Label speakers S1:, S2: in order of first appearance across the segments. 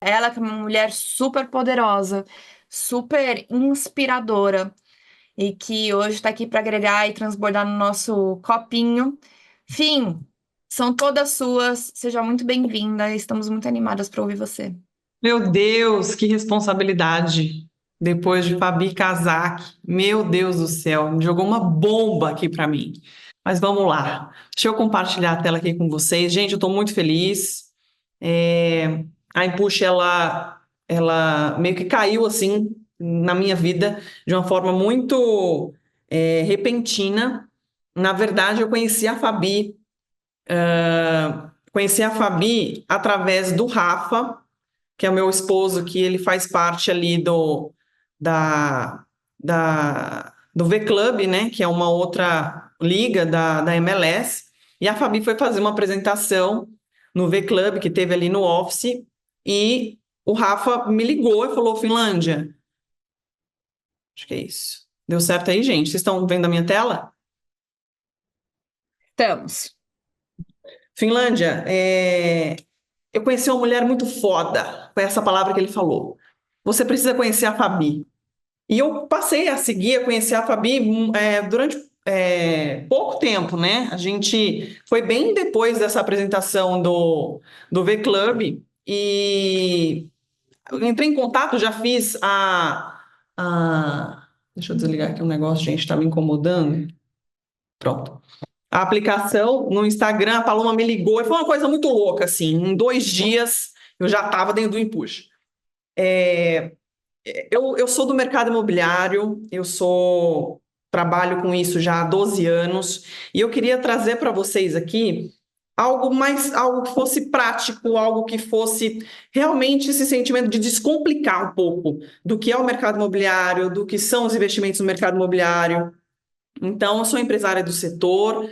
S1: Ela que é uma mulher super poderosa, super inspiradora e que hoje está aqui para agregar e transbordar no nosso copinho. Fim, são todas suas. Seja muito bem-vinda. Estamos muito animadas para ouvir você.
S2: Meu Deus, que responsabilidade. Depois de Fabi Casac, meu Deus do céu, jogou uma bomba aqui para mim. Mas vamos lá. Deixa eu compartilhar a tela aqui com vocês. Gente, eu estou muito feliz. A Impush, ela meio que caiu assim na minha vida de uma forma muito repentina. Na verdade, eu conheci a Fabi através do Rafa, que é o meu esposo, que ele faz parte ali da, do V-Club, né, que é uma outra liga da MLS, e a Fabi foi fazer uma apresentação no V-Club, que teve ali no Office, e o Rafa me ligou e falou, Finlândia, acho que é isso. Deu certo aí, gente? Vocês estão vendo a minha tela?
S1: Estamos.
S2: Finlândia, eu conheci uma mulher muito foda, foi essa palavra que ele falou. Você precisa conhecer a Fabi. E eu passei a seguir, a conhecer a Fabi durante pouco tempo, né? A gente foi bem depois dessa apresentação do V-Club e eu entrei em contato, já fiz Deixa eu desligar aqui um negócio, gente, está me incomodando. Pronto. A aplicação no Instagram, a Paloma me ligou e foi uma coisa muito louca, assim. Em 2 dias eu já estava dentro do Impush. Eu sou do mercado imobiliário, trabalho com isso já há 12 anos, e eu queria trazer para vocês aqui algo que fosse prático, algo que fosse realmente esse sentimento de descomplicar um pouco do que é o mercado imobiliário, do que são os investimentos no mercado imobiliário. Então, eu sou empresária do setor,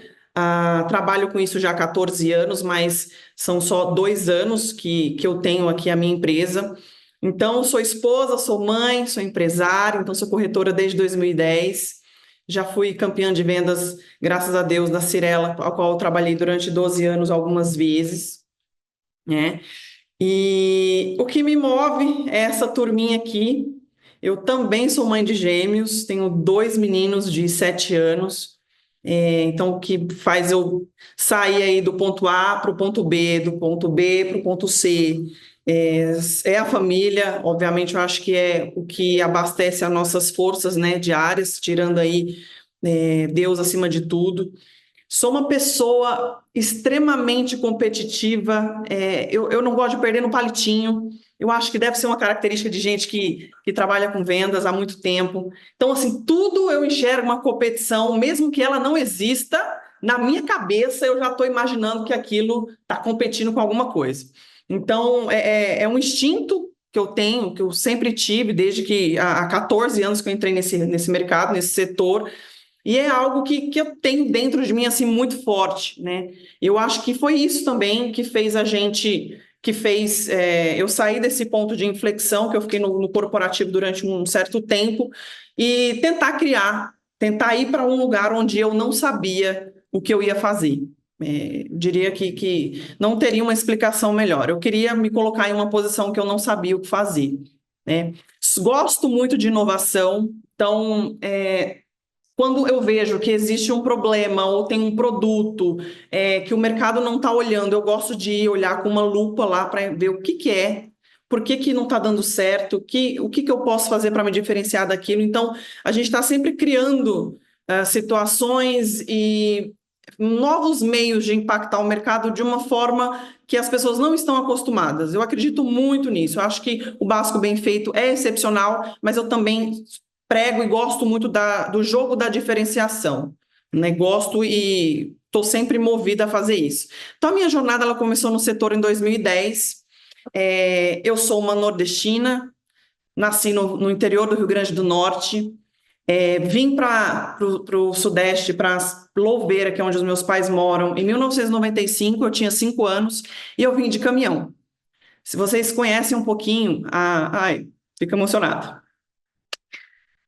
S2: trabalho com isso já há 14 anos, mas são só 2 anos que eu tenho aqui a minha empresa. Então, sou esposa, sou mãe, sou empresária, então sou corretora desde 2010. Já fui campeã de vendas, graças a Deus, da Cirela, a qual eu trabalhei durante 12 anos algumas vezes, né? E o que me move é essa turminha aqui. Eu também sou mãe de gêmeos, tenho 2 meninos de 7 anos. Então, o que faz eu sair aí do ponto A para o ponto B, do ponto B para o ponto C, é a família. Obviamente, eu acho que é o que abastece as nossas forças, né, diárias, tirando aí, Deus acima de tudo. Sou uma pessoa extremamente competitiva. Eu não gosto de perder no palitinho. Eu acho que deve ser uma característica de gente que trabalha com vendas há muito tempo. Então, assim, tudo eu enxergo uma competição, mesmo que ela não exista, na minha cabeça eu já estou imaginando que aquilo está competindo com alguma coisa. Então, é um instinto que eu tenho, que eu sempre tive, desde que há 14 anos que eu entrei nesse mercado, nesse setor. E é algo que eu tenho dentro de mim assim muito forte, né? Eu acho que foi isso também que fez eu sair desse ponto de inflexão que eu fiquei no corporativo durante um certo tempo e tentar ir para um lugar onde eu não sabia o que eu ia fazer. Diria que não teria uma explicação melhor. Eu queria me colocar em uma posição que eu não sabia o que fazer, né? Gosto muito de inovação, então quando eu vejo que existe um problema ou tem um produto que o mercado não está olhando, eu gosto de ir olhar com uma lupa lá para ver o que que é, por que que não está dando certo, o que que eu posso fazer para me diferenciar daquilo. Então, a gente está sempre criando situações e novos meios de impactar o mercado de uma forma que as pessoas não estão acostumadas. Eu acredito muito nisso. Eu acho que o básico bem feito é excepcional, mas eu também prego e gosto muito do jogo da diferenciação, né? Gosto e estou sempre movida a fazer isso. Então, a minha jornada ela começou no setor em 2010. Eu sou uma nordestina, nasci no interior do Rio Grande do Norte. Vim para o Sudeste, para Louveira, que é onde os meus pais moram, em 1995. Eu tinha 5 anos, e eu vim de caminhão. Se vocês conhecem um pouquinho, ai, fica emocionado.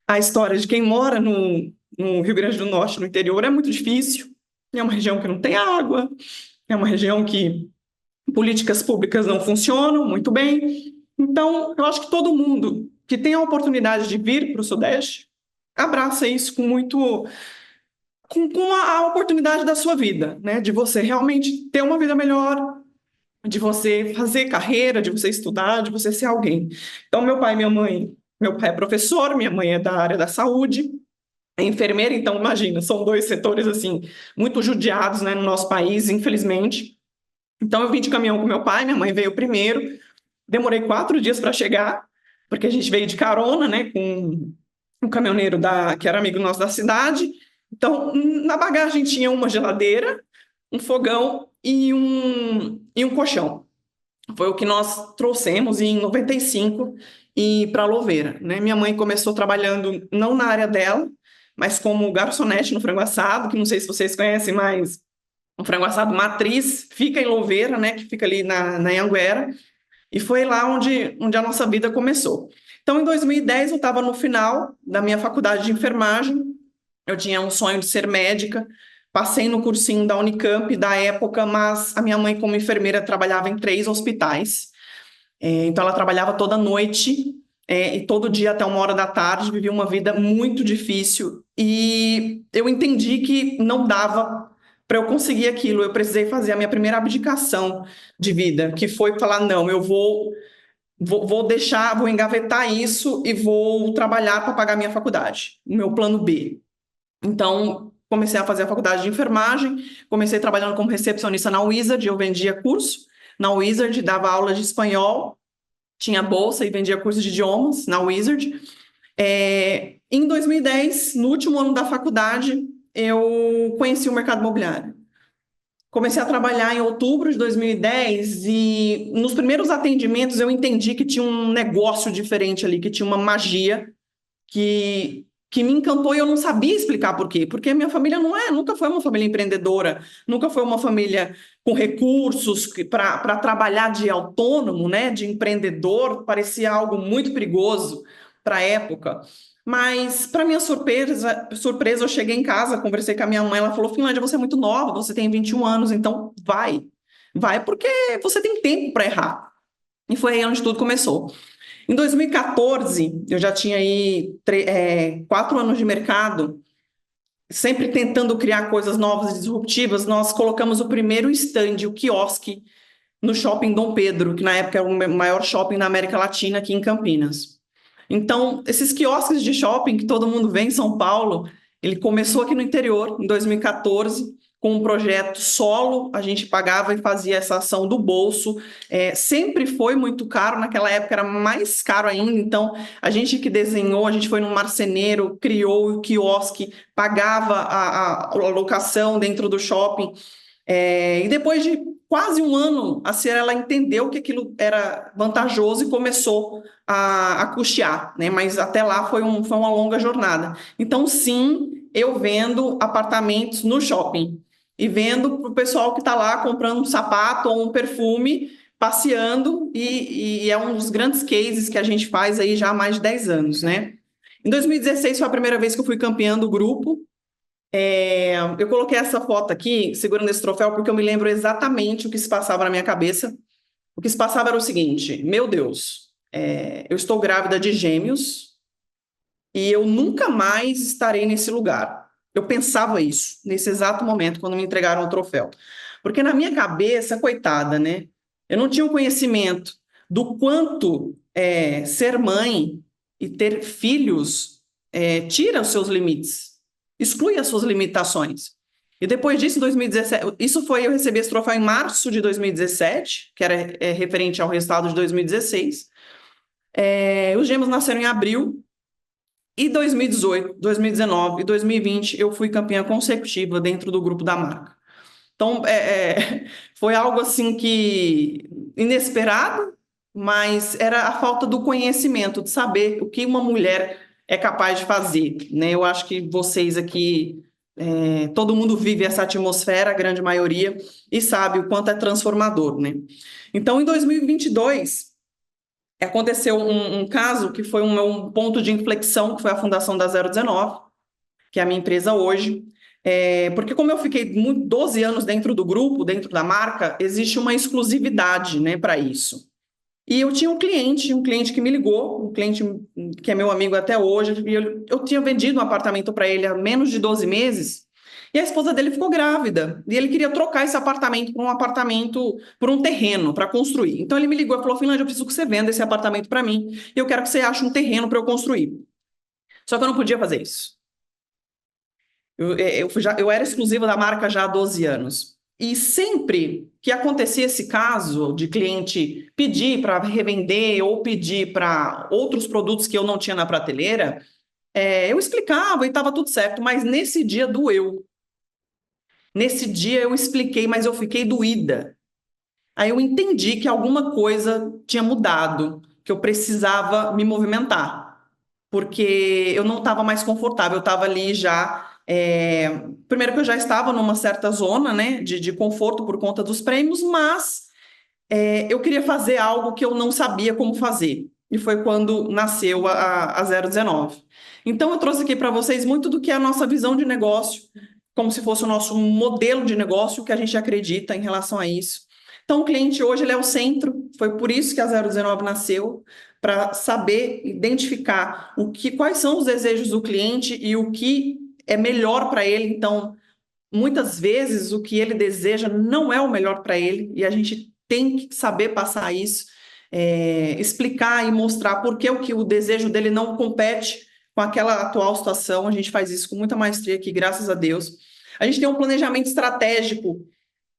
S2: A história de quem mora no Rio Grande do Norte, no interior, é muito difícil. É uma região que não tem água, é uma região que políticas públicas não funcionam muito bem. Então, eu acho que todo mundo que tem a oportunidade de vir para o Sudeste abraça isso com muito, com a oportunidade da sua vida, né? De você realmente ter uma vida melhor, de você fazer carreira, de você estudar, de você ser alguém. Então, meu pai e minha mãe, meu pai é professor, minha mãe é da área da saúde, é enfermeira, então imagina, são dois setores assim muito judiados, né, no nosso país, infelizmente. Então, eu vim de caminhão com meu pai, minha mãe veio primeiro. Demorei 4 dias para chegar, porque a gente veio de carona, né, com um caminhoneiro que era amigo nosso da cidade. Então, na bagagem tinha uma geladeira, um fogão e um colchão. Foi o que nós trouxemos em 95 e para Louveira, né? Minha mãe começou trabalhando não na área dela, mas como garçonete no frango assado, que não sei se vocês conhecem, mas o frango assado Matriz fica em Louveira, né? Que fica ali na Anhanguera. E foi lá onde a nossa vida começou. Então, em 2010, eu estava no final da minha faculdade de enfermagem. Eu tinha um sonho de ser médica. Passei no cursinho da Unicamp da época, mas a minha mãe, como enfermeira, trabalhava em 3 hospitais. Então, ela trabalhava toda noite, e todo dia até 1 hora da tarde, vivia uma vida muito difícil. E eu entendi que não dava para eu conseguir aquilo. Eu precisei fazer a minha primeira abdicação de vida, que foi falar: não, eu vou deixar, vou engavetar isso e vou trabalhar para pagar minha faculdade, o meu plano B. Então, comecei a fazer a faculdade de enfermagem, comecei trabalhando como recepcionista na Wizard, eu vendia curso na Wizard, dava aula de espanhol, tinha bolsa e vendia curso de idiomas na Wizard. Em 2010, no último ano da faculdade, eu conheci o mercado imobiliário. Comecei a trabalhar em outubro de 2010 e nos primeiros atendimentos eu entendi que tinha um negócio diferente ali, que tinha uma magia que me encantou e eu não sabia explicar por quê. Porque minha família nunca foi uma família empreendedora, nunca foi uma família com recursos para trabalhar de autônomo, né, de empreendedor, parecia algo muito perigoso para a época. Mas, para minha surpresa, eu cheguei em casa, conversei com a minha mãe, ela falou: Finlândia, você é muito nova, você tem 21 anos, então vai. Vai porque você tem tempo para errar. E foi aí onde tudo começou. Em 2014, eu já tinha aí 4 anos de mercado, sempre tentando criar coisas novas e disruptivas. Nós colocamos o primeiro stand, o quiosque, no Shopping Dom Pedro, que na época era o maior shopping da América Latina, aqui em Campinas. Então, esses quiosques de shopping que todo mundo vê em São Paulo, ele começou aqui no interior, em 2014, com um projeto solo, a gente pagava e fazia essa ação do bolso. Sempre foi muito caro, naquela época era mais caro ainda, então a gente que desenhou, a gente foi no marceneiro, criou o quiosque, pagava a locação dentro do shopping. E depois de quase um ano, a Sierra ela entendeu que aquilo era vantajoso e começou a custear, né? Mas até lá foi uma longa jornada. Então, sim, eu vendo apartamentos no shopping e vendo para o pessoal que está lá comprando um sapato ou um perfume, passeando, e é um dos grandes cases que a gente faz aí já há mais de 10 anos, né? Em 2016 foi a primeira vez que eu fui campeã do grupo. Eu coloquei essa foto aqui, segurando esse troféu, porque eu me lembro exatamente o que se passava na minha cabeça. O que se passava era o seguinte: meu Deus, eu estou grávida de gêmeos e eu nunca mais estarei nesse lugar. Eu pensava isso nesse exato momento, quando me entregaram o troféu. Porque na minha cabeça, coitada, né? Eu não tinha o conhecimento do quanto ser mãe e ter filhos tira os seus limites, exclui as suas limitações. E depois disso, em 2017, eu recebi esse troféu em março de 2017, que era referente ao resultado de 2016. Os gêmeos nasceram em abril, e 2018, 2019 e 2020 eu fui campeã consecutiva dentro do grupo da marca. Então, foi algo assim que inesperado, mas era a falta do conhecimento, de saber o que uma mulher é capaz de fazer, né? Eu acho que vocês aqui, todo mundo vive essa atmosfera, a grande maioria, e sabe o quanto é transformador, né? Então, em 2022, aconteceu um caso que foi um ponto de inflexão, que foi a fundação da 019, que é a minha empresa hoje. Porque como eu fiquei 12 anos dentro do grupo, dentro da marca, existe uma exclusividade, né, para isso. E eu tinha um cliente que me ligou, um cliente que é meu amigo até hoje, e eu tinha vendido um apartamento para ele há menos de 12 meses, e a esposa dele ficou grávida, e ele queria trocar esse apartamento por um apartamento, por um terreno para construir. Então ele me ligou e falou: Finlândia, eu preciso que você venda esse apartamento para mim, e eu quero que você ache um terreno para eu construir. Só que eu não podia fazer isso. Eu era exclusiva da marca já há 12 anos. E sempre que acontecia esse caso de cliente pedir para revender ou pedir para outros produtos que eu não tinha na prateleira, eu explicava e estava tudo certo, mas nesse dia doeu. Nesse dia eu expliquei, mas eu fiquei doída. Aí eu entendi que alguma coisa tinha mudado, que eu precisava me movimentar, porque eu não estava mais confortável, eu estava ali já. Primeiro que eu já estava numa certa zona, né, de conforto por conta dos prêmios, mas eu queria fazer algo que eu não sabia como fazer. E foi quando nasceu a 019. Então, eu trouxe aqui para vocês muito do que é a nossa visão de negócio, como se fosse o nosso modelo de negócio, que a gente acredita em relação a isso. Então, o cliente hoje ele é o centro, foi por isso que a 019 nasceu, para saber identificar quais são os desejos do cliente e o que é melhor para ele. Então, muitas vezes o que ele deseja não é o melhor para ele, e a gente tem que saber passar isso, explicar e mostrar por que o desejo dele não compete com aquela atual situação. A gente faz isso com muita maestria aqui, graças a Deus. A gente tem um planejamento estratégico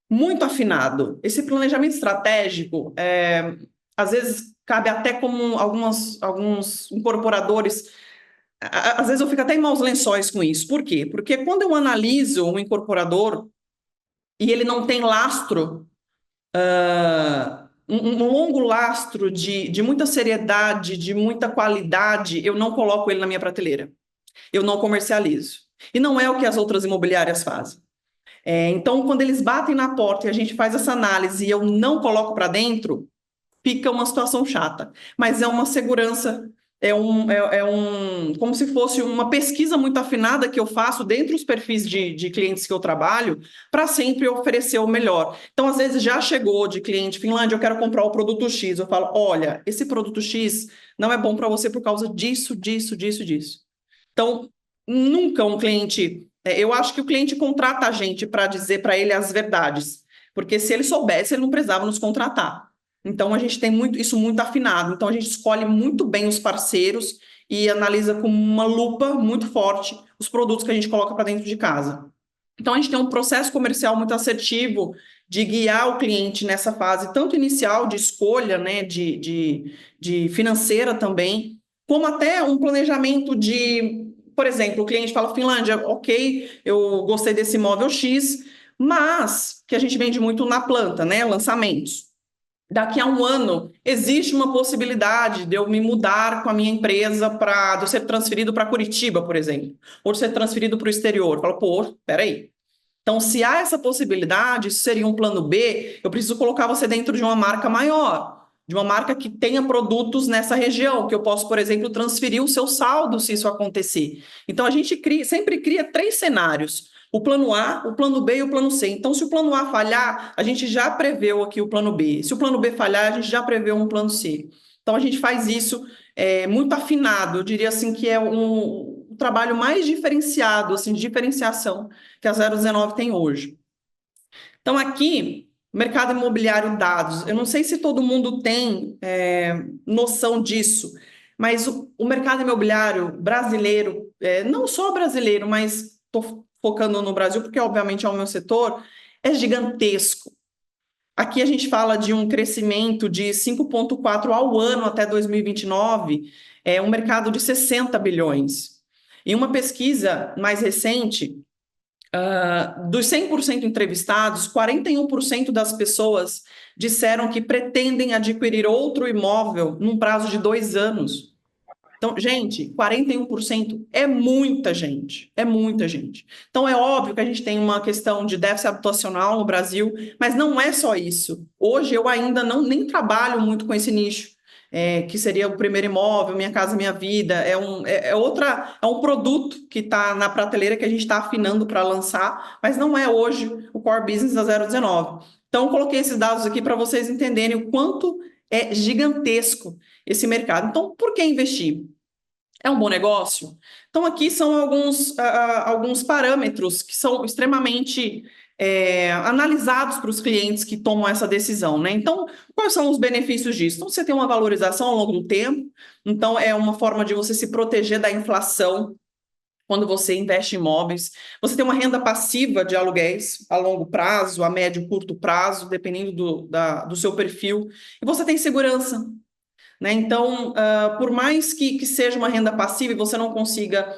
S2: muito afinado. Esse planejamento estratégico, às vezes, cabe até como alguns incorporadores. Às vezes eu fico até em maus lençóis com isso. Por quê? Porque quando eu analiso um incorporador e ele não tem lastro, um longo lastro de muita seriedade, de muita qualidade, eu não coloco ele na minha prateleira. Eu não comercializo. E não é o que as outras imobiliárias fazem. Então, quando eles batem na porta e a gente faz essa análise e eu não coloco para dentro, fica uma situação chata. Mas é uma segurança, como se fosse uma pesquisa muito afinada que eu faço dentro dos perfis de clientes que eu trabalho, para sempre oferecer o melhor. Então, às vezes já chegou de cliente: Finlândia, eu quero comprar o produto X. Eu falo: olha, esse produto X não é bom para você por causa disso, disso, disso, disso. Então, nunca um cliente. Eu acho que o cliente contrata a gente para dizer para ele as verdades, porque se ele soubesse, ele não precisava nos contratar. Então, a gente tem isso muito afinado. Então, a gente escolhe muito bem os parceiros e analisa com uma lupa muito forte os produtos que a gente coloca para dentro de casa. Então, a gente tem um processo comercial muito assertivo de guiar o cliente nessa fase, tanto inicial de escolha, né, de financeira também, como até um planejamento por exemplo, o cliente fala: Finlândia, ok, eu gostei desse imóvel X, mas que a gente vende muito na planta, né, lançamentos. Daqui a um ano, existe uma possibilidade de eu me mudar com a minha empresa de eu ser transferido para Curitiba, por exemplo, ou de ser transferido para o exterior. Fala: pô, peraí. Então, se há essa possibilidade, isso seria um plano B, eu preciso colocar você dentro de uma marca maior, de uma marca que tenha produtos nessa região, que eu posso, por exemplo, transferir o seu saldo se isso acontecer. Então, a gente sempre cria 3 cenários: o plano A, o plano B e o plano C. Então, se o plano A falhar, a gente já preveu aqui o plano B. Se o plano B falhar, a gente já preveu um plano C. Então, a gente faz isso muito afinado. Eu diria assim que é um trabalho mais diferenciado, assim, de diferenciação que a 019 tem hoje. Então, aqui, mercado imobiliário dados. Eu não sei se todo mundo tem noção disso, mas o mercado imobiliário brasileiro, não só brasileiro, mas estou focando no Brasil, porque obviamente é o meu setor, é gigantesco. Aqui a gente fala de um crescimento de 5,4 ao ano até 2029, um mercado de 60 bilhões. Em uma pesquisa mais recente, dos 100% entrevistados, 41% das pessoas disseram que pretendem adquirir outro imóvel num prazo de 2 anos. Então, gente, 41% é muita gente, é muita gente. Então, é óbvio que a gente tem uma questão de déficit habitacional no Brasil, mas não é só isso. Hoje, eu ainda nem trabalho muito com esse nicho, que seria o primeiro imóvel, Minha Casa Minha Vida. É um produto que está na prateleira que a gente está afinando para lançar, mas não é hoje o core business da 019. Então, eu coloquei esses dados aqui para vocês entenderem o quanto É gigantesco esse mercado. Então, por que investir? É um bom negócio? Então, aqui são alguns parâmetros que são extremamente analisados para os clientes que tomam essa decisão, né? Então, quais são os benefícios disso? Então, você tem uma valorização ao longo do tempo, então é uma forma de você se proteger da inflação quando você investe em imóveis. Você tem uma renda passiva de aluguéis a longo prazo, a médio e curto prazo, dependendo do seu perfil, e você tem segurança, né? Então, por mais que seja uma renda passiva e você não consiga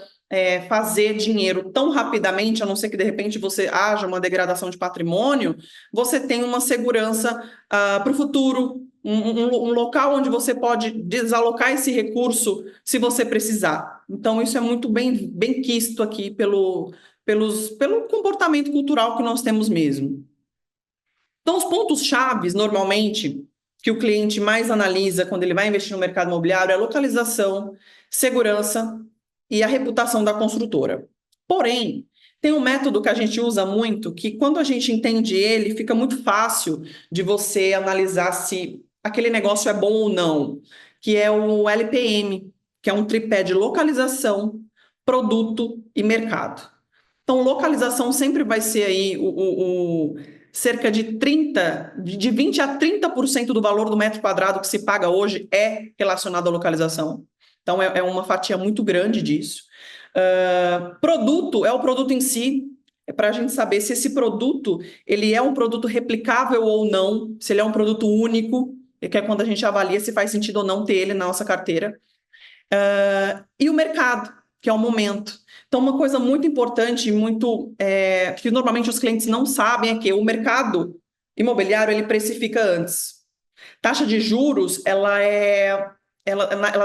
S2: fazer dinheiro tão rapidamente, a não ser que de repente você haja uma degradação de patrimônio, você tem uma segurança para o futuro, um local onde você pode desalocar esse recurso se você precisar. Então, isso é muito bem quisto aqui pelo comportamento cultural que nós temos mesmo. Então, os pontos chaves, normalmente, que o cliente mais analisa quando ele vai investir no mercado imobiliário é a localização, segurança e a reputação da construtora. Porém, tem um método que a gente usa muito, que quando a gente entende ele, fica muito fácil de você analisar se aquele negócio é bom ou não, que é o LPM, que é um tripé de localização, produto e mercado. Então, localização sempre vai ser aí cerca de 20 a 30% do valor do metro quadrado que se paga hoje é relacionado à localização. Então, é uma fatia muito grande disso. Produto é o produto em si, é para a gente saber se esse produto ele é um produto replicável ou não, se ele é um produto único, que é quando a gente avalia se faz sentido ou não ter ele na nossa carteira. E o mercado, que é o momento. Então, uma coisa muito importante, que normalmente os clientes não sabem, é que o mercado imobiliário ele precifica antes. Taxa de juros, ela,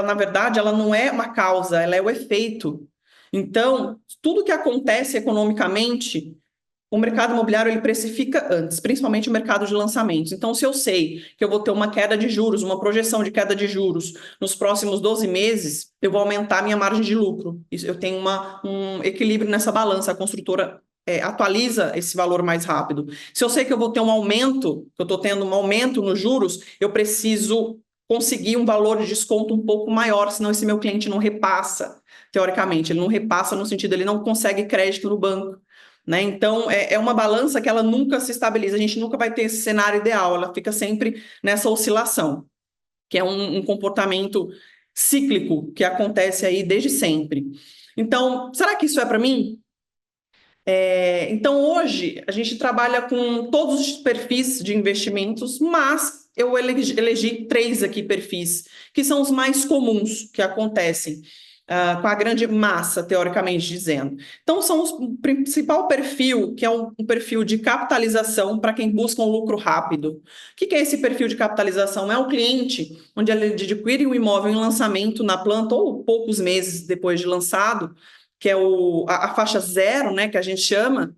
S2: na verdade, ela não é uma causa, ela é o efeito. Então, tudo que acontece economicamente o mercado imobiliário ele precifica antes, principalmente o mercado de lançamentos. Então, se eu sei que eu vou ter uma queda de juros, uma projeção de queda de juros nos próximos 12 meses, eu vou aumentar a minha margem de lucro. Eu tenho um equilíbrio nessa balança. A construtora atualiza esse valor mais rápido. Se eu sei que eu vou ter um aumento, que eu estou tendo um aumento nos juros, eu preciso conseguir um valor de desconto um pouco maior, senão esse meu cliente não repassa, teoricamente. Ele não repassa no sentido, ele não consegue crédito no banco. Né? Então, é uma balança que ela nunca se estabiliza, a gente nunca vai ter esse cenário ideal, ela fica sempre nessa oscilação, que é um comportamento cíclico que acontece aí desde sempre. Então, será que isso é para mim? Então, hoje, a gente trabalha com todos os perfis de investimentos, mas eu elegi 3 aqui perfis, que são os mais comuns que acontecem. Com a grande massa, teoricamente dizendo. Então, são o principal perfil, que é um perfil de capitalização para quem busca um lucro rápido. O que é esse perfil de capitalização? É um cliente onde ele adquire um imóvel em lançamento na planta ou poucos meses depois de lançado, que é a faixa zero, né, que a gente chama,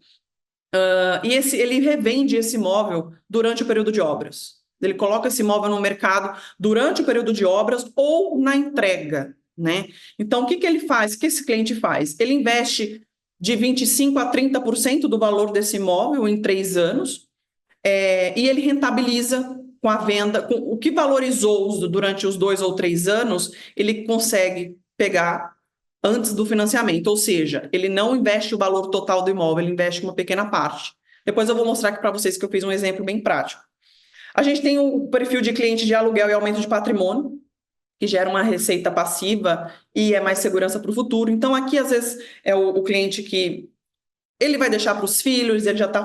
S2: e ele revende esse imóvel durante o período de obras. Ele coloca esse imóvel no mercado durante o período de obras ou na entrega. Né? Então, o que ele faz? O que esse cliente faz? Ele investe de 25% a 30% do valor desse imóvel em 3 anos e ele rentabiliza com a venda, com o que valorizou durante os 2 ou 3 anos, ele consegue pegar antes do financiamento, ou seja, ele não investe o valor total do imóvel, ele investe uma pequena parte. Depois eu vou mostrar aqui para vocês que eu fiz um exemplo bem prático. A gente tem o perfil de cliente de aluguel e aumento de patrimônio, que gera uma receita passiva e é mais segurança para o futuro. Então, aqui, às vezes, é o cliente que ele vai deixar para os filhos, ele já está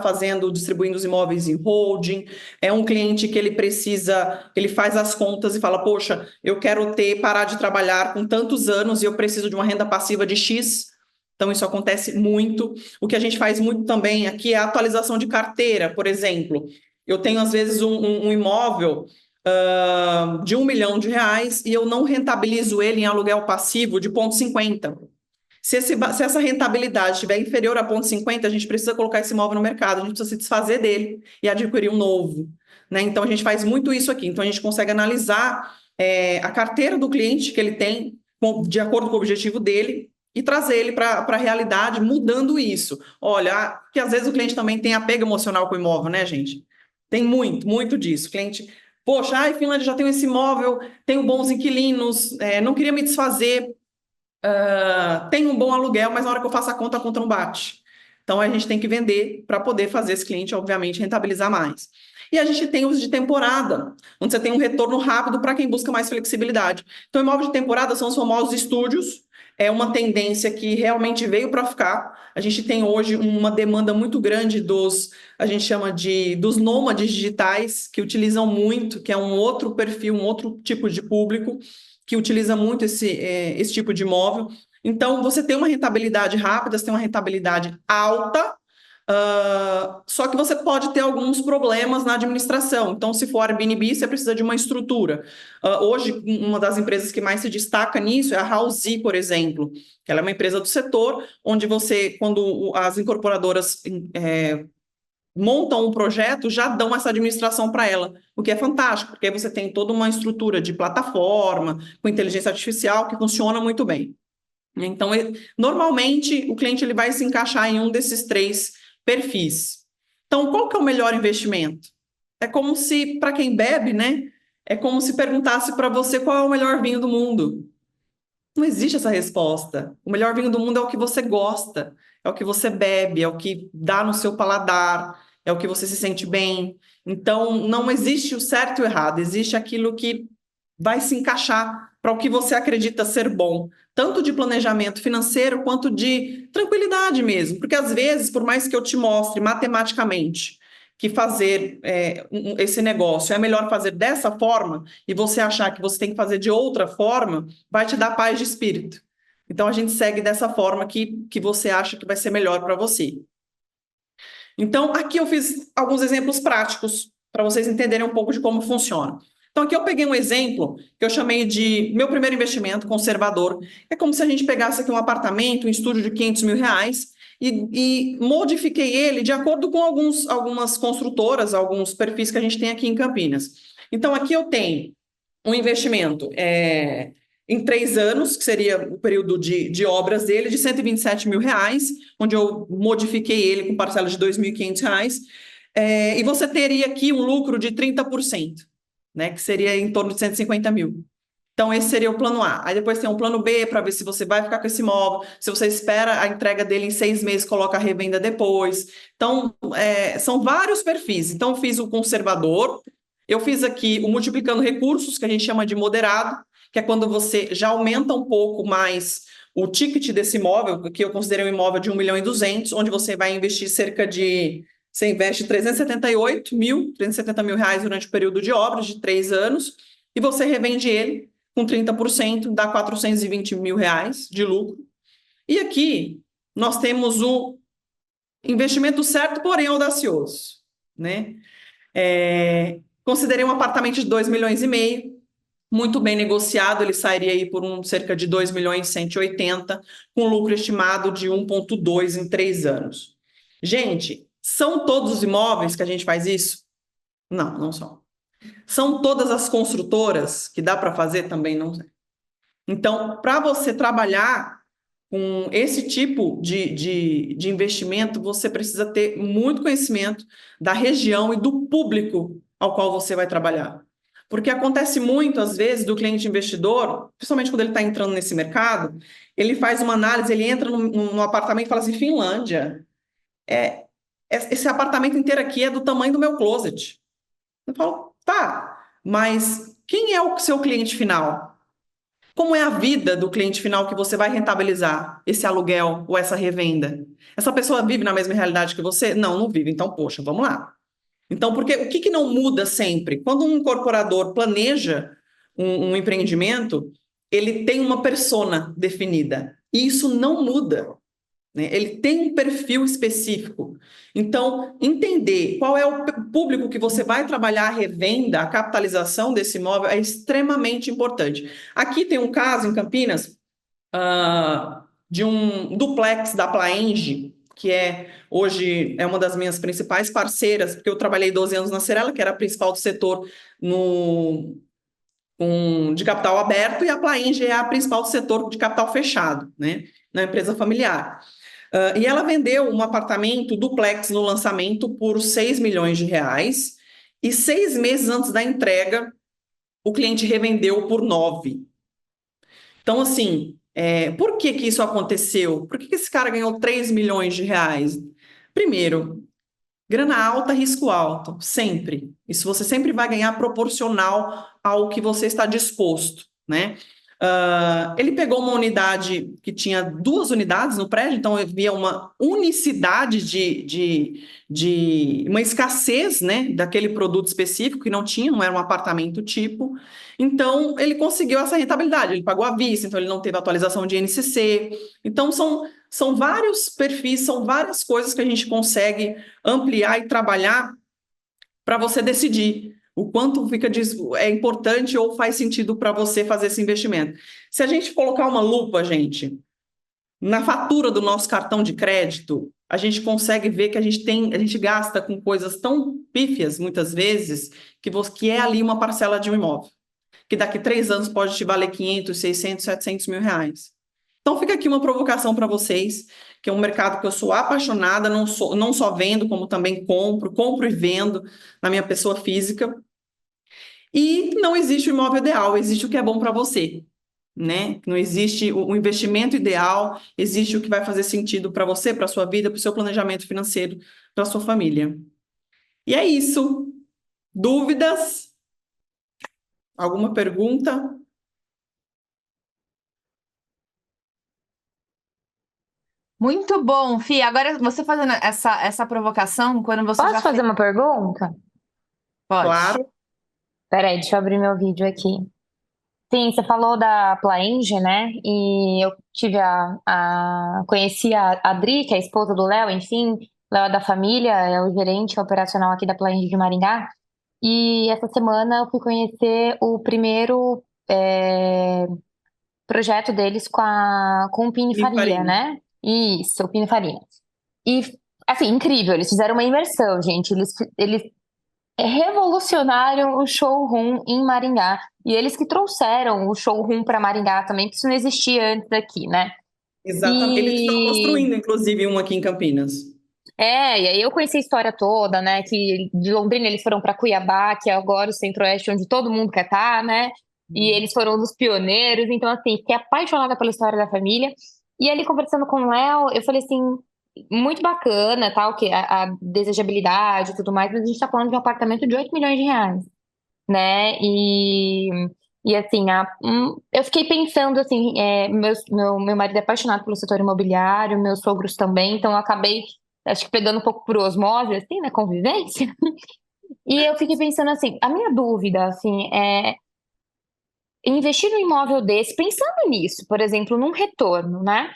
S2: distribuindo os imóveis em holding, é um cliente que ele faz as contas e fala, poxa, eu quero parar de trabalhar com tantos anos e eu preciso de uma renda passiva de X. Então, isso acontece muito. O que a gente faz muito também aqui é a atualização de carteira, por exemplo. Eu tenho, às vezes, um imóvel de R$1 milhão e eu não rentabilizo ele em aluguel passivo de 0,50. Se essa rentabilidade estiver inferior a 0,50, a gente precisa colocar esse imóvel no mercado, a gente precisa se desfazer dele e adquirir um novo. Né? Então, a gente faz muito isso aqui. Então, a gente consegue analisar a carteira do cliente que ele tem de acordo com o objetivo dele e trazer ele para a realidade, mudando isso. Olha, que às vezes o cliente também tem apego emocional com o imóvel, né, gente? Tem muito, muito disso. O cliente Poxa, ai, Finlândia já tem esse imóvel, tenho bons inquilinos, não queria me desfazer, tem um bom aluguel, mas na hora que eu faço a conta não bate. Então a gente tem que vender para poder fazer esse cliente, obviamente, rentabilizar mais. E a gente tem os de temporada, onde você tem um retorno rápido para quem busca mais flexibilidade. Então, imóvel de temporada são os famosos estúdios, é uma tendência que realmente veio para ficar. A gente tem hoje uma demanda muito grande a gente chama dos nômades digitais, que utilizam muito, que é um outro perfil, um outro tipo de público que utiliza muito esse tipo de imóvel. Então, você tem uma rentabilidade rápida, você tem uma rentabilidade alta, só que você pode ter alguns problemas na administração. Então, se for Airbnb, você precisa de uma estrutura. Hoje, uma das empresas que mais se destaca nisso é a Housee, por exemplo, que ela é uma empresa do setor, onde quando as incorporadoras montam um projeto, já dão essa administração para ela, o que é fantástico, porque aí você tem toda uma estrutura de plataforma, com inteligência artificial, que funciona muito bem. Então, normalmente, o cliente ele vai se encaixar em um desses três perfis. Então, qual que é o melhor investimento? É como se, para quem bebe, né? É como se perguntasse para você qual é o melhor vinho do mundo. Não existe essa resposta. O melhor vinho do mundo é o que você gosta, é o que você bebe, é o que dá no seu paladar, é o que você se sente bem. Então, não existe o certo e o errado, existe aquilo que vai se encaixar para o que você acredita ser bom, tanto de planejamento financeiro quanto de tranquilidade mesmo. Porque às vezes, por mais que eu te mostre matematicamente que fazer esse negócio é melhor fazer dessa forma, e você achar que você tem que fazer de outra forma, vai te dar paz de espírito. Então a gente segue dessa forma que você acha que vai ser melhor para você. Então, aqui eu fiz alguns exemplos práticos para vocês entenderem um pouco de como funciona. Então, aqui eu peguei um exemplo que eu chamei de meu primeiro investimento conservador. É como se a gente pegasse aqui um apartamento, um estúdio de R$ 500 mil e modifiquei ele de acordo com algumas construtoras, alguns perfis que a gente tem aqui em Campinas. Então, aqui eu tenho um investimento em 3 anos, que seria o período de obras dele, de R$ 127 mil, onde eu modifiquei ele com parcela de R$ 2.500, e você teria aqui um lucro de 30%, né, que seria em torno de 150 mil. Então, esse seria o plano A. Aí depois tem um plano B para ver se você vai ficar com esse imóvel, se você espera a entrega dele em 6 meses, coloca a revenda depois. Então, são vários perfis. Então, eu fiz o conservador, eu fiz aqui o multiplicando recursos, que a gente chama de moderado, que é quando você já aumenta um pouco mais o ticket desse imóvel, que eu considerei um imóvel de 1.200.000, onde você vai investir você investe 370 mil reais durante o período de obras de 3 anos, e você revende ele com 30%, dá R$ 420 mil de lucro. E aqui nós temos o investimento certo, porém audacioso, né? Considerei um apartamento de 2,5 milhões, muito bem negociado, ele sairia aí por cerca de 2.180.000, com lucro estimado de 1,2 em 3 anos. Gente, são todos os imóveis que a gente faz isso? Não, não são. São todas as construtoras que dá para fazer? Também não. Então, para você trabalhar com esse tipo de investimento, você precisa ter muito conhecimento da região e do público ao qual você vai trabalhar. Porque acontece muito, às vezes, do cliente investidor, principalmente quando ele está entrando nesse mercado, ele faz uma análise, ele entra no apartamento e fala assim, Finlândia, esse apartamento inteiro aqui é do tamanho do meu closet. Eu falo, tá, mas quem é o seu cliente final? Como é a vida do cliente final que você vai rentabilizar esse aluguel ou essa revenda? Essa pessoa vive na mesma realidade que você? Não, não vive. Então, poxa, vamos lá. Então, porque o que não muda sempre? Quando um incorporador planeja um empreendimento, ele tem uma persona definida. E isso não muda, né? Ele tem um perfil específico. Então, entender qual é o público que você vai trabalhar a revenda, a capitalização desse imóvel é extremamente importante. Aqui tem um caso em Campinas, de um duplex da Plaenge, que hoje é uma das minhas principais parceiras, porque eu trabalhei 12 anos na Cerela, que era a principal do setor de capital aberto, e a Plaenge é a principal do setor de capital fechado, né, na empresa familiar. E ela vendeu um apartamento duplex no lançamento por R$ 6 milhões, e 6 meses antes da entrega, o cliente revendeu por 9. Então, assim, por que que isso aconteceu? Por que que esse cara ganhou 3 milhões de reais? Primeiro, grana alta, risco alto, sempre. Isso você sempre vai ganhar proporcional ao que você está disposto, né? Ele pegou uma unidade que tinha 2 unidades no prédio, então havia uma unicidade de uma escassez, né, daquele produto específico que não tinha, não era um apartamento tipo. Então ele conseguiu essa rentabilidade, ele pagou à vista, então ele não teve atualização de INCC. Então são vários perfis, são várias coisas que a gente consegue ampliar e trabalhar para você decidir o quanto é importante ou faz sentido para você fazer esse investimento. Se a gente colocar uma lupa, gente, na fatura do nosso cartão de crédito, a gente consegue ver que a gente gasta com coisas tão pífias, muitas vezes, que é ali uma parcela de um imóvel, que daqui 3 anos pode te valer 500, 600, 700 mil reais. Então fica aqui uma provocação para vocês, que é um mercado que eu sou apaixonada, não só vendo, como também compro e vendo na minha pessoa física. E não existe o imóvel ideal, existe o que é bom para você, né? Não existe o investimento ideal, existe o que vai fazer sentido para você, para sua vida, para o seu planejamento financeiro, para sua família. E é isso. Dúvidas? Alguma pergunta?
S1: Muito bom, Fih. Agora você fazendo essa provocação, quando você
S3: Posso
S1: já
S3: fazer
S1: fez.
S3: uma pergunta?
S1: Pode.
S2: Claro.
S3: Peraí, deixa eu abrir meu vídeo aqui. Sim, você falou da Plaenge, né? E eu conheci a Adri, que é a esposa do Léo, enfim. Léo é da família, é o gerente operacional aqui da Plaenge de Maringá. E essa semana eu fui conhecer o primeiro projeto deles com o Pininfarina,
S2: Pininfarina.
S3: né? Isso, o Pininfarina. E, assim, incrível, eles fizeram uma imersão, gente. Eles revolucionaram o showroom em Maringá. E eles que trouxeram o showroom para Maringá também, que isso não existia antes aqui, né?
S2: Exatamente. Eles estão
S3: E
S2: construindo, inclusive, um aqui em Campinas.
S3: e aí eu conheci a história toda, né? Que de Londrina eles foram para Cuiabá, que é agora o Centro-Oeste, onde todo mundo quer estar, né? E eles foram um dos pioneiros. Então, assim, fiquei apaixonada pela história da família. E ali, conversando com o Léo, eu falei assim, muito bacana, tal, que a desejabilidade e tudo mais, mas a gente tá falando de um apartamento de 8 milhões de reais, né? E assim, eu fiquei pensando assim, meu marido é apaixonado pelo setor imobiliário, meus sogros também, então eu acabei, acho que pegando um pouco por osmose, assim, na convivência. E eu fiquei pensando assim, a minha dúvida, assim, é investir num imóvel desse, pensando nisso, por exemplo, num retorno, né?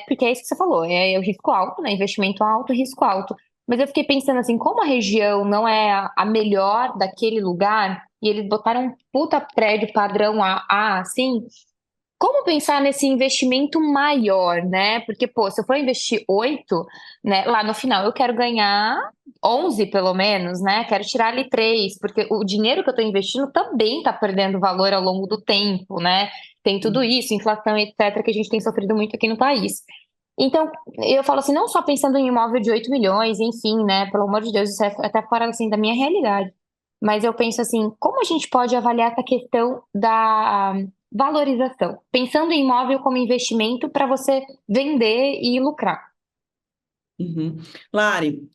S3: Porque é isso que você falou, é o risco alto, né? Investimento alto, risco alto. Mas eu fiquei pensando assim, como a região não é a melhor daquele lugar, e eles botaram um puta prédio padrão A assim, como pensar nesse investimento maior, né? Porque, pô, se eu for investir 8, né, lá no final eu quero ganhar 11 pelo menos, né? Quero tirar ali 3, porque o dinheiro que eu estou investindo também está perdendo valor ao longo do tempo, né? Tem tudo isso, inflação, etc., que a gente tem sofrido muito aqui no país. Então, eu falo assim, não só pensando em imóvel de 8 milhões, enfim, né? Pelo amor de Deus, isso é até fora assim, da minha realidade. Mas eu penso assim, como a gente pode avaliar essa questão da valorização, pensando em imóvel como investimento para você vender e lucrar.
S2: Uhum. Lari,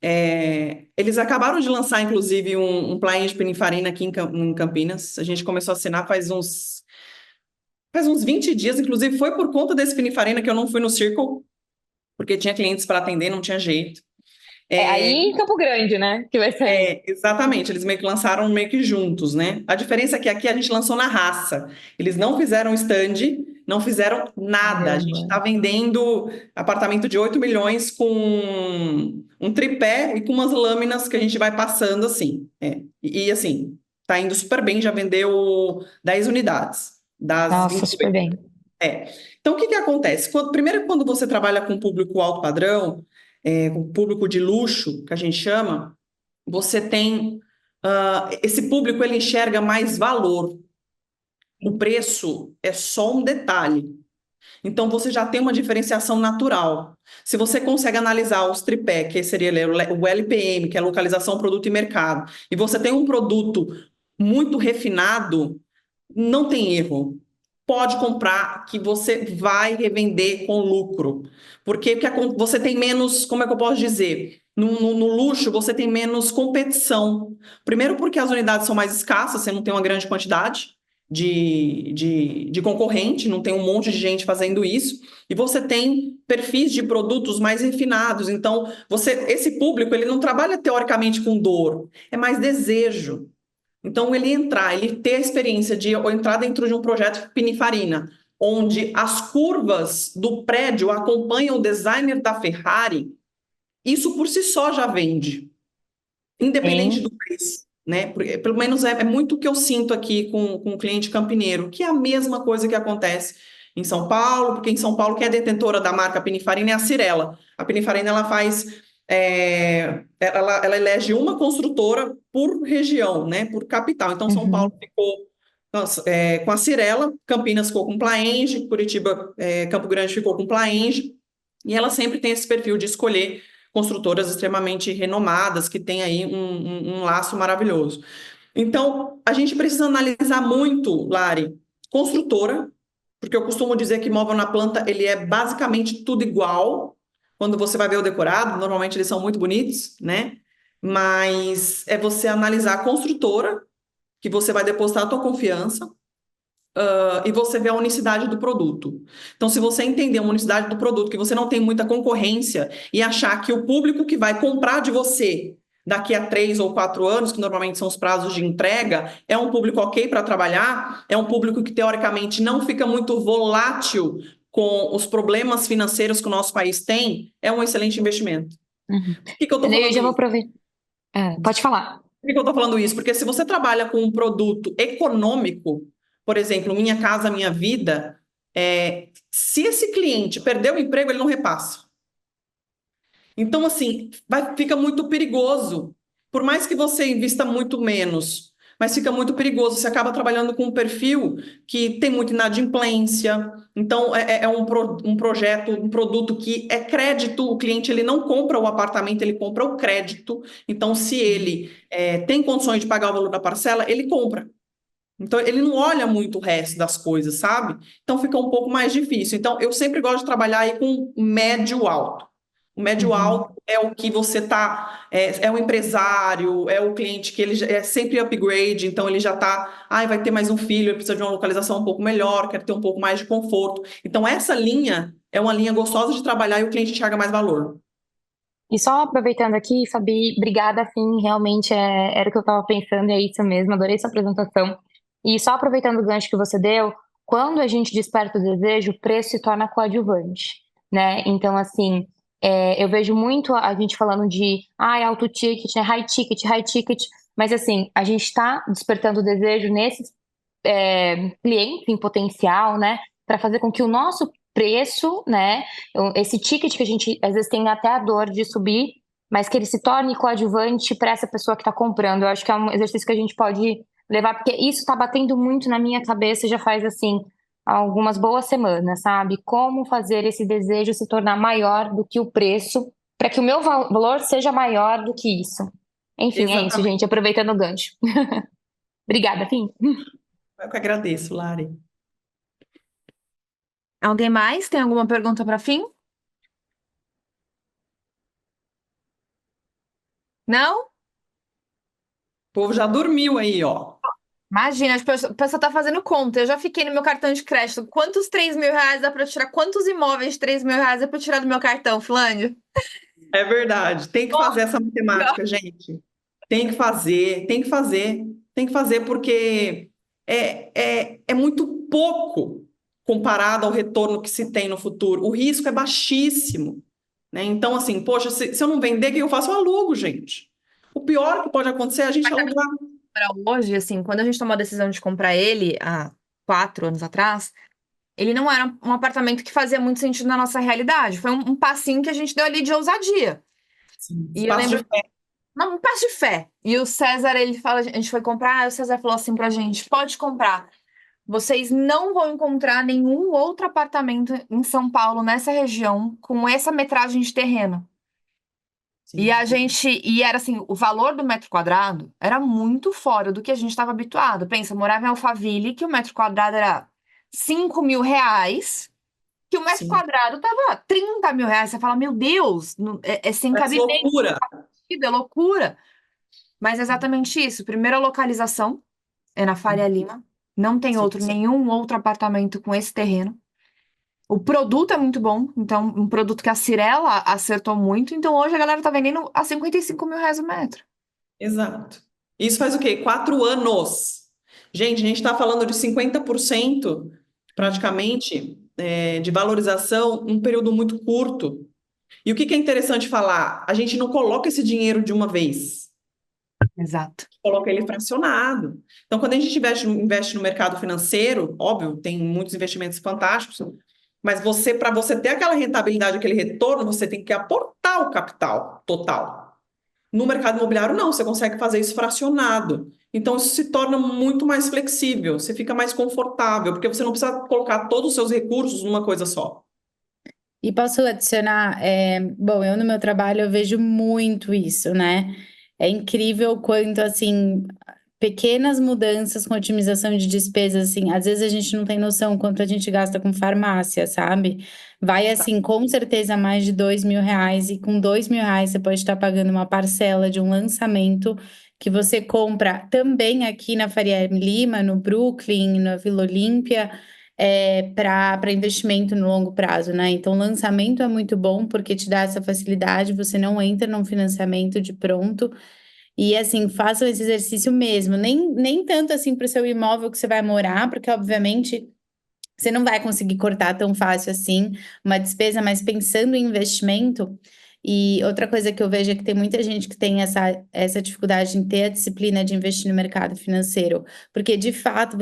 S2: eles acabaram de lançar, inclusive, um plugin de Pininfarina aqui em Campinas. A gente começou a assinar faz uns 20 dias, inclusive foi por conta desse Pininfarina que eu não fui no Circle, porque tinha clientes para atender, não tinha jeito.
S3: É aí em Campo Grande, né? Que vai sair.
S2: Exatamente, eles meio que lançaram meio que juntos, né? A diferença é que aqui a gente lançou na raça. Eles não fizeram stand, não fizeram nada. A gente
S3: Caramba.
S2: está vendendo apartamento de 8 milhões com um tripé e com umas lâminas que a gente vai passando assim. Assim, tá indo super bem, já vendeu 10 unidades das
S3: Nossa,
S2: vinte.
S3: super bem.
S2: Então, o que que acontece? Primeiro, quando você trabalha com público alto padrão, com público de luxo, que a gente chama, você tem esse público, ele enxerga mais valor. O preço é só um detalhe. Então, você já tem uma diferenciação natural. Se você consegue analisar os tripé, que seria o LPM, que é localização, produto e mercado, e você tem um produto muito refinado, não tem erro. Pode comprar que você vai revender com lucro. Porque você tem menos, como é que eu posso dizer? No luxo, você tem menos competição. Primeiro, porque as unidades são mais escassas, você não tem uma grande quantidade de concorrente, não tem um monte de gente fazendo isso, e você tem perfis de produtos mais refinados. Então, esse público, ele não trabalha teoricamente com dor, é mais desejo. Então, ele ter a experiência de entrar dentro de um projeto Pininfarina, onde as curvas do prédio acompanham o designer da Ferrari, isso por si só já vende, independente
S3: Sim.
S2: do preço, né? Porque, pelo menos é muito o que eu sinto aqui com o cliente campineiro, que é a mesma coisa que acontece em São Paulo, porque em São Paulo, quem é detentora da marca Pininfarina é a Cirela. A Pininfarina, ela faz... ela elege uma construtora por região, né, por capital. Então, São Paulo
S3: Uhum.
S2: ficou com a Cirela, Campinas ficou com Plaenge, Curitiba, Campo Grande ficou com Plaenge, e ela sempre tem esse perfil de escolher construtoras extremamente renomadas, que têm aí um laço maravilhoso. Então, a gente precisa analisar muito, Lari, construtora, porque eu costumo dizer que móvel na planta, ele é basicamente tudo igual. Quando você vai ver o decorado, normalmente eles são muito bonitos, né? Mas é você analisar a construtora, que você vai depositar a tua confiança, e você vê a unicidade do produto. Então, se você entender a unicidade do produto, que você não tem muita concorrência, e achar que o público que vai comprar de você daqui a 3 ou 4 anos, que normalmente são os prazos de entrega, é um público ok para trabalhar, é um público que teoricamente não fica muito volátil com os problemas financeiros que o nosso país tem, é um excelente investimento.
S3: Uhum.
S2: Por que que eu estou
S3: Eu
S2: falando
S3: já vou
S2: isso?
S3: aproveitar. Pode falar.
S2: Por que que eu estou falando isso? Porque se você trabalha com um produto econômico, por exemplo, Minha Casa Minha Vida, se esse cliente perdeu o emprego, ele não repassa. Então, assim, fica muito perigoso. Por mais que você invista muito menos, mas fica muito perigoso. Você acaba trabalhando com um perfil que tem muita inadimplência. Então, é um projeto, um produto que é crédito. O cliente ele não compra o apartamento, ele compra o crédito. Então, se ele tem condições de pagar o valor da parcela, ele compra. Então, ele não olha muito o resto das coisas, sabe? Então, fica um pouco mais difícil. Então, eu sempre gosto de trabalhar aí com médio alto. O médio
S3: Uhum.
S2: alto é o que você está, é o empresário, é o cliente que ele é sempre upgrade, então ele já está, vai ter mais um filho, ele precisa de uma localização um pouco melhor, quer ter um pouco mais de conforto. Então, essa linha é uma linha gostosa de trabalhar e o cliente enxerga mais valor.
S3: E só aproveitando aqui, Fabi, obrigada, sim, realmente era o que eu estava pensando, e é isso mesmo, adorei sua apresentação. E só aproveitando o gancho que você deu, quando a gente desperta o desejo, o preço se torna coadjuvante, né? Então, assim, eu vejo muito a gente falando de, alto ticket, né? High ticket, mas assim, a gente está despertando o desejo nesses clientes em potencial, né? Para fazer com que o nosso preço, né? Esse ticket que a gente às vezes tem até a dor de subir, mas que ele se torne coadjuvante para essa pessoa que está comprando. Eu acho que é um exercício que a gente pode levar, porque isso está batendo muito na minha cabeça já faz assim algumas boas semanas, sabe? Como fazer esse desejo se tornar maior do que o preço, para que o meu valor seja maior do que isso. Enfim, é isso,
S2: Exatamente.
S3: gente. Aproveitando o gancho. Obrigada, Fim.
S2: Eu que agradeço, Lari.
S1: Alguém mais tem alguma pergunta para fim? Não?
S2: O povo já dormiu aí, ó.
S1: Imagina, a pessoa tá fazendo conta. Eu já fiquei no meu cartão de crédito. Quantos 3.000 reais dá para tirar? Quantos imóveis de 3.000 reais dá para tirar do meu cartão, Flândio?
S2: É verdade. Tem que fazer essa matemática, gente. Tem que fazer, tem que fazer, tem que fazer, porque é muito pouco comparado ao retorno que se tem no futuro. O risco é baixíssimo, né? Então, assim, poxa, se eu não vender, o que eu faço? Eu alugo, gente. O pior que pode acontecer é a gente alugar.
S1: Para hoje, assim, quando a gente tomou a decisão de comprar ele, há 4 anos atrás, ele não era um apartamento que fazia muito sentido na nossa realidade. Foi um passinho que a gente deu ali de ousadia.
S2: Assim,
S1: E eu
S2: espaço de
S1: lembro,
S2: fé.
S1: não, um passo de fé. E o César, ele fala, a gente foi comprar, aí o César falou assim pra gente: pode comprar. Vocês não vão encontrar nenhum outro apartamento em São Paulo, nessa região, com essa metragem de terreno. E
S2: Sim.
S1: a gente, e era assim, o valor do metro quadrado era muito fora do que a gente estava habituado. Pensa, eu morava em Alphaville, que o metro quadrado era R$ 5.000, que o metro
S2: Sim.
S1: quadrado tava R$ 30.000. Você fala, meu Deus, é sem
S2: Parece
S1: cabimento,
S2: loucura.
S1: é loucura. Mas é exatamente isso. Primeira localização é na Faria Lima. Não tem
S2: Sim.
S1: nenhum outro apartamento com esse terreno. O produto é muito bom, então, um produto que a Cirela acertou muito. Então, hoje a galera tá vendendo a R$ 55.000 o metro.
S2: Exato. Isso faz o quê? 4 anos. Gente, a gente está falando de 50% praticamente de valorização num período muito curto. E o que que é interessante falar? A gente não coloca esse dinheiro de uma vez,
S1: Exato.
S2: coloca ele fracionado. Então, quando a gente investe no mercado financeiro, óbvio, tem muitos investimentos fantásticos, mas para você ter aquela rentabilidade, aquele retorno, você tem que aportar o capital total. No mercado imobiliário, não, você consegue fazer isso fracionado. Então, isso se torna muito mais flexível, você fica mais confortável, porque você não precisa colocar todos os seus recursos numa coisa só.
S4: E posso adicionar, bom, eu no meu trabalho eu vejo muito isso, né? É incrível quanto, assim, pequenas mudanças com otimização de despesas, assim, às vezes a gente não tem noção quanto a gente gasta com farmácia, sabe? Vai, assim, com certeza mais de R$ 2.000, e com R$ 2.000 você pode estar pagando uma parcela de um lançamento que você compra também aqui na Faria Lima, no Brooklyn, na Vila Olímpia, para investimento no longo prazo, né? Então, lançamento é muito bom porque te dá essa facilidade, você não entra num financiamento de pronto. E assim, façam esse exercício mesmo, nem tanto assim para o seu imóvel que você vai morar, porque obviamente você não vai conseguir cortar tão fácil assim uma despesa, mas pensando em investimento. E outra coisa que eu vejo é que tem muita gente que tem essa dificuldade em ter a disciplina de investir no mercado financeiro, porque de fato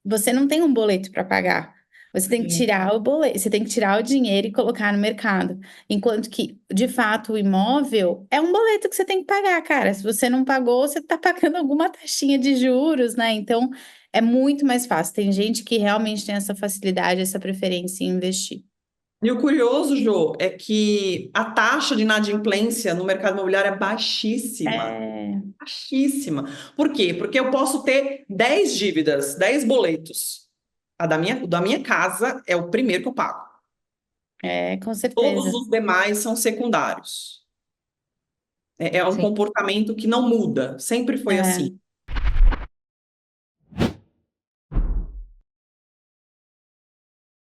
S4: você não tem um boleto para pagar. Você tem que
S2: Sim.
S4: tirar o boleto, você tem que tirar o dinheiro e colocar no mercado. Enquanto que, de fato, o imóvel é um boleto que você tem que pagar, cara. Se você não pagou, você está pagando alguma taxinha de juros, né? Então, é muito mais fácil. Tem gente que realmente tem essa facilidade, essa preferência em investir.
S2: E o curioso, Jô, é que a taxa de inadimplência no mercado imobiliário é baixíssima.
S4: É,
S2: Baixíssima. Por quê? Porque eu posso ter 10 dívidas, 10 boletos. O da minha casa é o primeiro que eu pago.
S4: com
S2: Todos
S4: certeza.
S2: os demais são secundários. É um
S4: Sim.
S2: comportamento que não muda, sempre foi
S4: É.
S2: assim.